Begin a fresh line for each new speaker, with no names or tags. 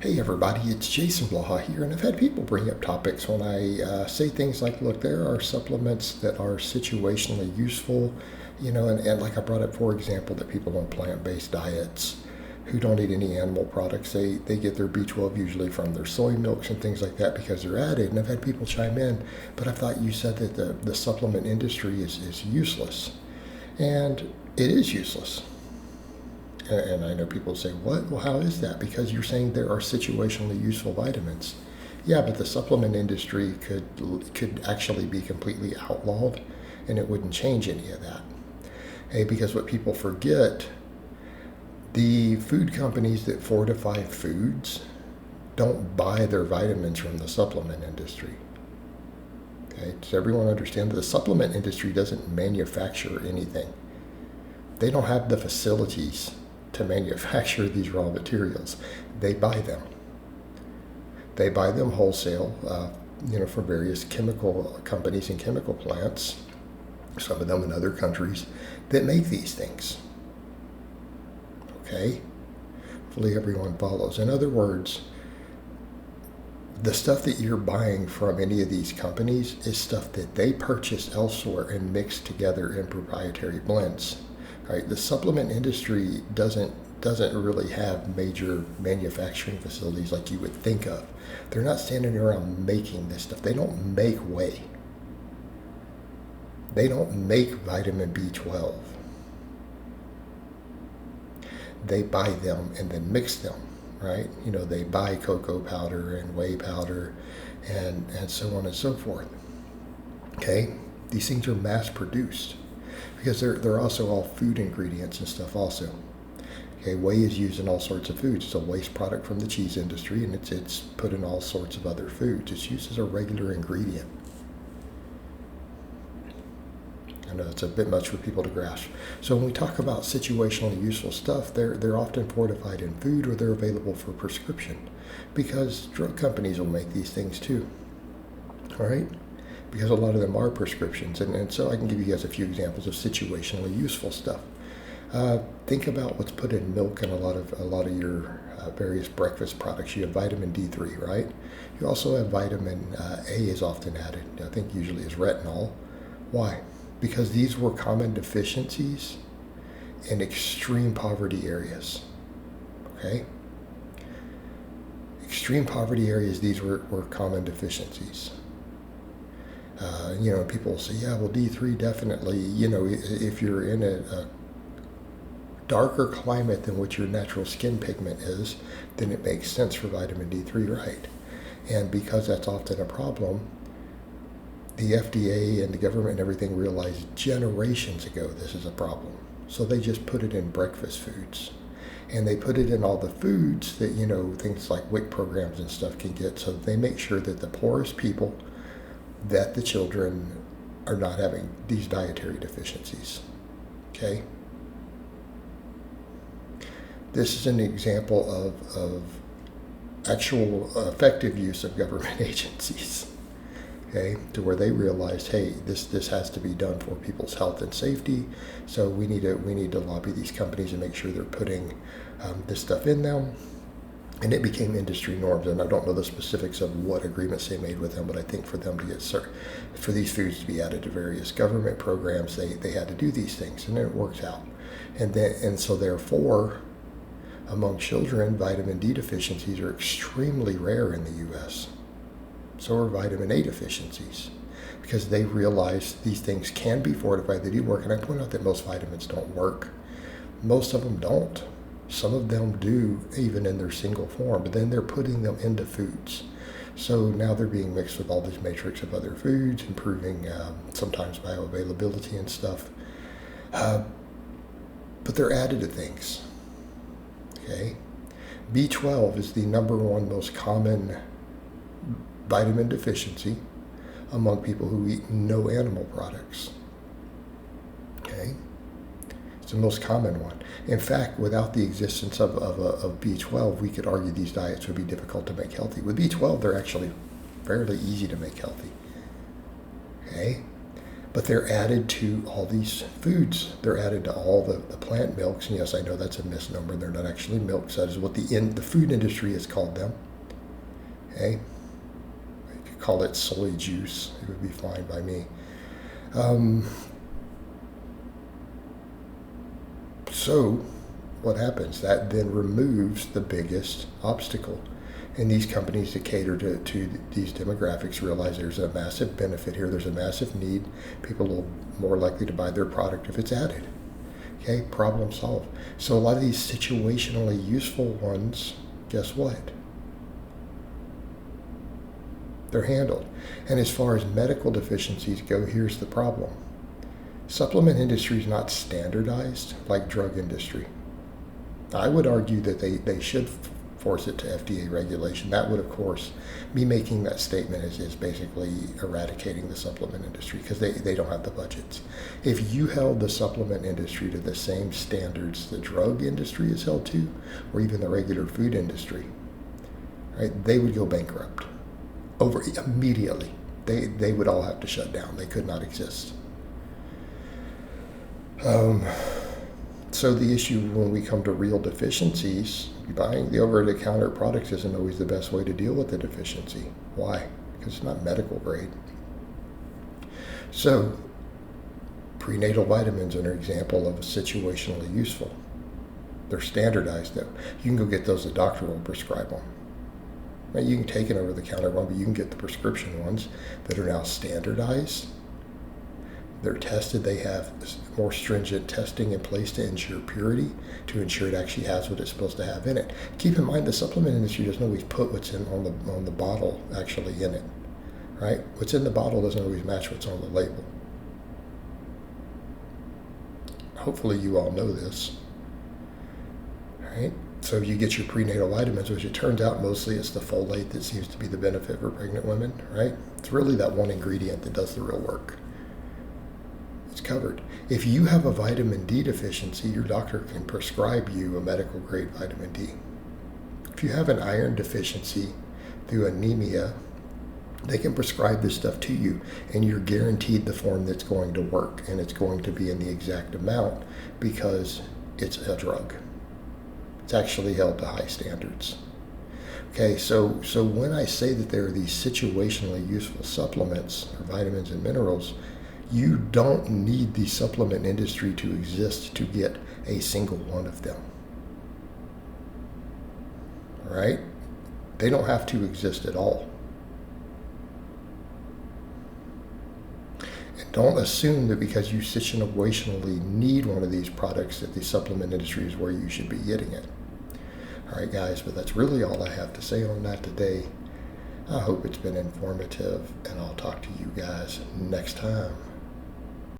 Hey everybody, it's Jason Blaha here, and I've had people bring up topics when I say things like, look, there are supplements that are situationally useful, and like I brought up, for example, that people on plant-based diets who don't eat any animal products, they get their B12 usually from their soy milks and things like that because they're added. And I've had people chime in, but I thought you said that the supplement industry is useless. And it is useless. And I know people say, what? Well, how is that? Because you're saying there are situationally useful vitamins. Yeah, but the supplement industry could actually be completely outlawed and it wouldn't change any of that. Hey, because what people forget, the food companies that fortify foods don't buy their vitamins from the supplement industry. Okay, does everyone understand that the supplement industry doesn't manufacture anything? They don't have the facilities to manufacture these raw materials. They buy them. They buy them wholesale, from various chemical companies and chemical plants, some of them in other countries, that make these things. Okay? Hopefully everyone follows. In other words, the stuff that you're buying from any of these companies is stuff that they purchase elsewhere and mix together in proprietary blends. Right? The supplement industry doesn't really have major manufacturing facilities like you would think of. They're not standing around making this stuff. They don't make whey. They don't make vitamin B12. They buy them and then mix them, right? They buy cocoa powder and whey powder and so on and so forth. Okay? These things are mass produced, because they're also all food ingredients and stuff also. Okay, whey is used in all sorts of foods. It's a waste product from the cheese industry, and it's put in all sorts of other foods. It's used as a regular ingredient. I know it's a bit much for people to grasp. So when we talk about situationally useful stuff, they're often fortified in food or they're available for prescription, because drug companies will make these things too. All right? Because a lot of them are prescriptions. And so I can give you guys a few examples of situationally useful stuff. Think about what's put in milk and a lot of your various breakfast products. You have vitamin D3, right? You also have vitamin A is often added. I think usually is retinol. Why? Because these were common deficiencies in extreme poverty areas. Okay? Extreme poverty areas, these were common deficiencies. People say, yeah, well, D3 definitely, if you're in a darker climate than what your natural skin pigment is, then it makes sense for vitamin D3, right? And because that's often a problem, the FDA and the government and everything realized generations ago this is a problem. So they just put it in breakfast foods. And they put it in all the foods that, things like WIC programs and stuff can get, so they make sure that the poorest people, that the children are not having these dietary deficiencies. Okay? This is an example of actual effective use of government agencies. Okay? To where they realized, hey, this has to be done for people's health and safety, so we need to lobby these companies and make sure they're putting this stuff in them. And it became industry norms, and I don't know the specifics of what agreements they made with them, but I think for them to get for these foods to be added to various government programs, they had to do these things, and it worked out. And so therefore, among children, vitamin D deficiencies are extremely rare in the U.S. So are vitamin A deficiencies, because they realize these things can be fortified. They do work, and I point out that most vitamins don't work. Most of them don't. Some of them do, even in their single form, but then they're putting them into foods. So now they're being mixed with all these matrix of other foods, improving sometimes bioavailability and stuff. But they're added to things. Okay? B12 is the number one most common vitamin deficiency among people who eat no animal products. Okay? It's the most common one. In fact, without the existence of B12, we could argue these diets would be difficult to make healthy. With B12, they're actually fairly easy to make healthy. Okay? But they're added to all these foods. They're added to all the plant milks. And yes, I know that's a misnomer. They're not actually milks. That is what the food industry has called them. Okay? You could call it soy juice. It would be fine by me. So what happens? That then removes the biggest obstacle. And these companies that cater to these demographics realize there's a massive benefit here. There's a massive need. People are more likely to buy their product if it's added. Okay, problem solved. So a lot of these situationally useful ones, guess what? They're handled. And as far as medical deficiencies go, here's the problem. Supplement industry is not standardized like drug industry. I would argue that they should force it to FDA regulation. That would, of course, me making that statement is basically eradicating the supplement industry because they don't have the budgets. If you held the supplement industry to the same standards the drug industry is held to, or even the regular food industry, right, they would go bankrupt immediately. They would all have to shut down. They could not exist. So the issue when we come to real deficiencies, buying the over-the-counter products isn't always the best way to deal with the deficiency. Why? Because it's not medical grade. So prenatal vitamins are an example of situationally useful. They're standardized though. You can go get those, the doctor will prescribe them. Right? You can take an over-the-counter one, but you can get the prescription ones that are now standardized. They're tested. They have more stringent testing in place to ensure purity, to ensure it actually has what it's supposed to have in it. Keep in mind, the supplement industry doesn't always put what's in on the bottle actually in it, right? What's in the bottle doesn't always match what's on the label. Hopefully you all know this, right? So you get your prenatal vitamins, which it turns out mostly it's the folate that seems to be the benefit for pregnant women, right? It's really that one ingredient that does the real work. It's covered. If you have a vitamin D deficiency, your doctor can prescribe you a medical grade vitamin D. If you have an iron deficiency through anemia, they can prescribe this stuff to you, and you're guaranteed the form that's going to work, and it's going to be in the exact amount because it's a drug. It's actually held to high standards. Okay, so when I say that there are these situationally useful supplements or vitamins and minerals, you don't need the supplement industry to exist to get a single one of them. All right? They don't have to exist at all. And don't assume that because you situationally need one of these products that the supplement industry is where you should be getting it. All right, guys, but that's really all I have to say on that today. I hope it's been informative, and I'll talk to you guys next time.